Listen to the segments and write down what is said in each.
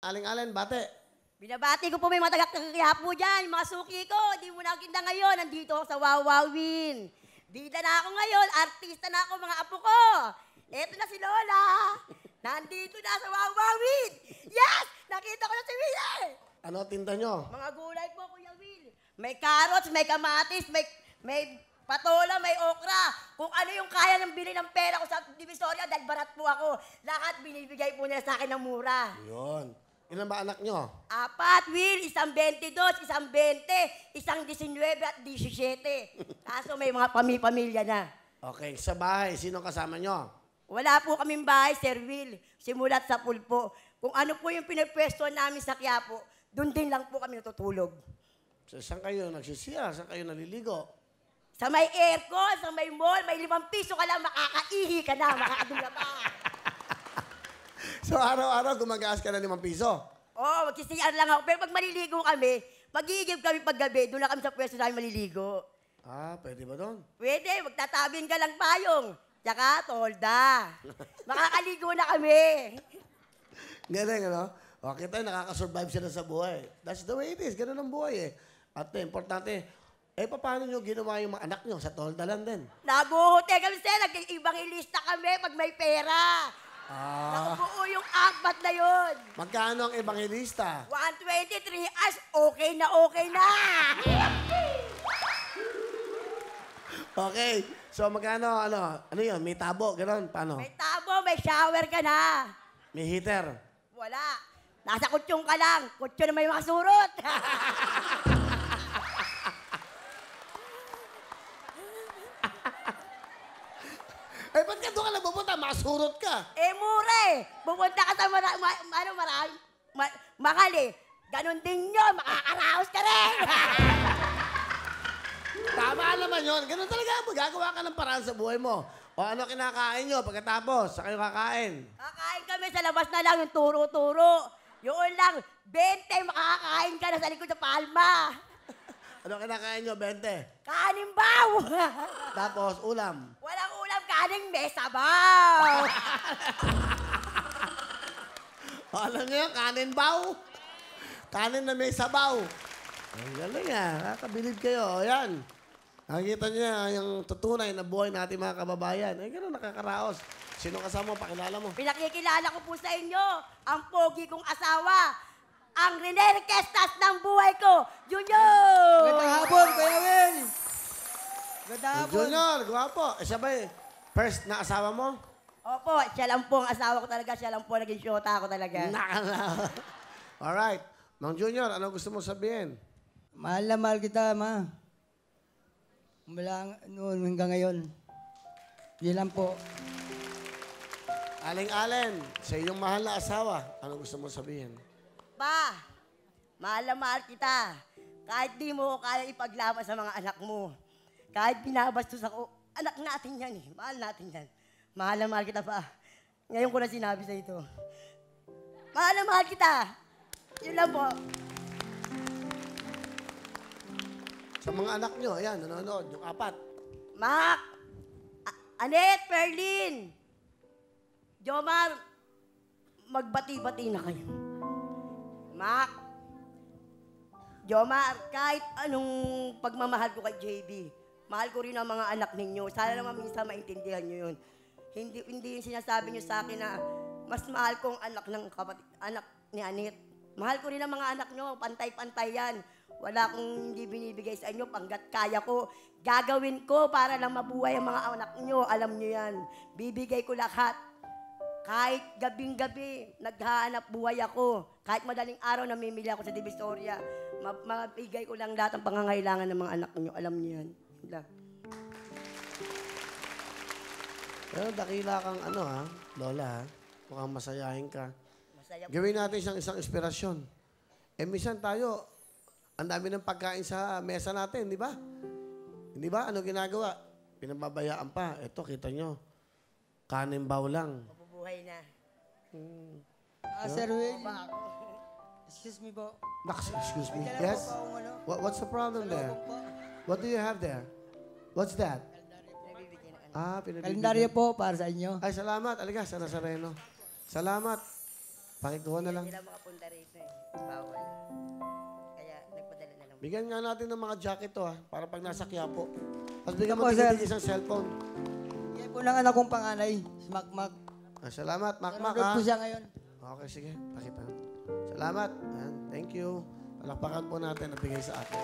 Aling-alin, bate. Binabati ko po may mga taga-kaya po dyan, yung mga suki ko. Di mo nakita ngayon, nandito ako sa Wawawin. Bida na ako ngayon, artista na ako mga apo ko. Eto na si Lola. Nandito na sa Wawawin. Yes! Nakita ko na si Will eh. Ano tinda nyo? Mga gulay po, Kuya Will. May carrots, may kamatis, may patola, may okra. Kung ano yung kaya ng bili ng pera ko sa Divisoria, dahil barat po ako. Lahat binibigay po nila sa akin ng mura. Yun. Ilan ba anak nyo? 4, Will. Isang 22, isang 20, isang 19 at 17. Kaso may mga pamilya na. Okay, sa bahay, sino kasama nyo? Wala po kaming bahay, Sir Will. Simulat sa pulpo. Kung ano po yung pinagpwesto namin sa Quiapo, doon din lang po kami natutulog. So, saan kayo nagsisiya? Saan kayo naliligo? Sa may aircon, sa may mall, may 5 piso ka lang, makakaihi ka na, makakadula pa. So, araw-araw gumagaas ka na 5 piso? Oo, magsisiyar lang ako. Pero pag maliligo kami, mag-iigib kami paggabi, doon na kami sa pwesto namin maliligo. Ah, pwede ba doon? Pwede, magtatabing ka lang payong. Tsaka, tolda. Makakaligo na kami. Galing, ano? O, kita nakakasurvive sila sa buhay. That's the way it is. Ganun ang buhay eh. At importante, paano nyo ginawa yung mga anak nyo? Sa tolda lang din. Nabuhote kami, sir. Nag-ibang ilista kami pag may pera. Nakubuo yung 4 na yun. Magkano ang ebangelista? 123 as, okay na okay na. Okay. So, magkano, ano yun? May tabo, gano'n? Paano? May tabo, may shower ka na. May heater? Wala. Nasa kutsyon ka lang. Kutsyon na may mga surot. Ba't ka doon ka lang pupunta? Masurot ka. Mura eh. Pupunta ka sa mahal eh. Ganon din yun. Makakaraos ka rin. Tama naman yun. Ganun talaga. Magagawa ka ng paraan sa buhay mo. O ano kinakain nyo pagkatapos? Sa kayo kakain? Kakain kami sa labas na lang yung turo-turo. Yun lang, 20 makakakain ka na sa likod sa palma. Ano kinakain nyo? 20. Kaning baw! Tapos ulam. Walang ulam, kaning may sabaw! O alam nyo yun? Kanin baw. Kanin na may sabaw. Ang galing ah. Kakabilib kayo. O yan. Nakikita nyo yung tutunay na buhay natin mga kababayan. Ganun nakakaraos. Sino kasama mo? Pakilala mo. Pinakikilala ko po sa inyo, ang pogi kong asawa, ang Rene Requestas ng buhay ko, Junior! Magandang hapon, Kuya Will! Magandang hapon. Junior, gwapo. Siya ba first na asawa mo? Opo, siya lang po ang asawa ko talaga, siya lang po naging syota ko talaga. Nakala. Alright. Mang Junior, ano gusto mo sabihin? Mahal na mahal kita, ma. Mula noon hanggang ngayon. Yun lang po. Aling-alin, sa iyong mahal na asawa, ano gusto mo sabihin? Pa, mahal na mahal kita. Kahit di mo ko kaya ipaglaban sa mga anak mo. Kahit binabastos ako, anak natin yan eh. Mahal natin yan. Mahal na mahal kita pa. Ngayon ko na sinabi sa ito. Mahal na mahal kita. Yun lang po. Sa mga anak nyo, ayan, nanonood, yung 4. Mac, Anet, Perlin, Jomar, magbati-bati na kayo. Mac, Jomar, kahit anong pagmamahal ko kay JB, mahal ko rin ang mga anak ninyo. Sana naman minsan maintindihan nyo yun. Hindi yung sinasabi nyo sa akin na mas mahal kong anak ni Anet. Mahal ko rin ang mga anak nyo, pantay-pantay yan. Wala akong hindi binibigay sa inyo, panggat kaya ko. Gagawin ko para lang mabuhay ang mga anak nyo. Alam nyo yan. Bibigay ko lahat. Kahit gabing-gabi, naghahanap buhay ako. Kahit madaling araw, namimili ako sa Divisoria. Mabigay ko lang lahat ang pangangailangan ng mga anak nyo. Alam nyo yan. Pero dakila kang Lola ha? Mukhang masayahin ka. Masaya po. Gawin natin isang inspirasyon. Minsan tayo, ang dami ng pagkain sa mesa natin, di ba? Hindi ba? Ano ginagawa? Pinababayaan pa. Ito, kita nyo. Kanin baw lang. Mabubuhay na. Sir Will. Excuse me po. Excuse me. May dala Yes? po akong ano. What's the problem there? Salubong po. What do you have there? What's that? Pinabibigyan. Kalendaryo po para sa inyo. Ay, salamat. Aliga, sa Nazareno. Salamat. Pakikuha na lang. Hindi sila makapunta rito eh. Bawal. Kaya nagpadala na lang. Bigyan nga natin ng mga jacket to, ha? Para pag nasa Quiapo. Tapos bigyan mo Opo, sir. tigil isang cellphone. Yan po ng anak kong panganay, si Makmak. Ah, salamat, Makmak, Nanonood ha? po siya ngayon. Okay, sige. Pakita. Salamat. Ayan. Thank you. Palakpakan po natin na bigay sa atin.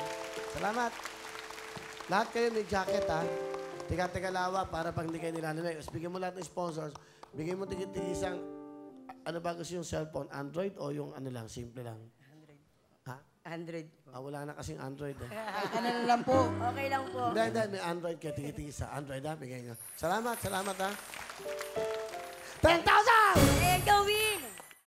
Salamat. Lahat kayo may jacket, ha? Tiga-tiga lawa para pag hindi kayo nilalamig. Tapos bigyan mo lahat ng sponsors. Bigyan mo tigil isang, ano ba gusto yung cellphone? Android o yung ano lang, simple lang? Ha? 100. Ah, wala na kasing Android, eh. Ano na lang po. Okay lang po. Hindi, may Android kayo. Tigil sa Android, ha? Bigay nyo. Salamat, ha? 10,000! Eh, gawin!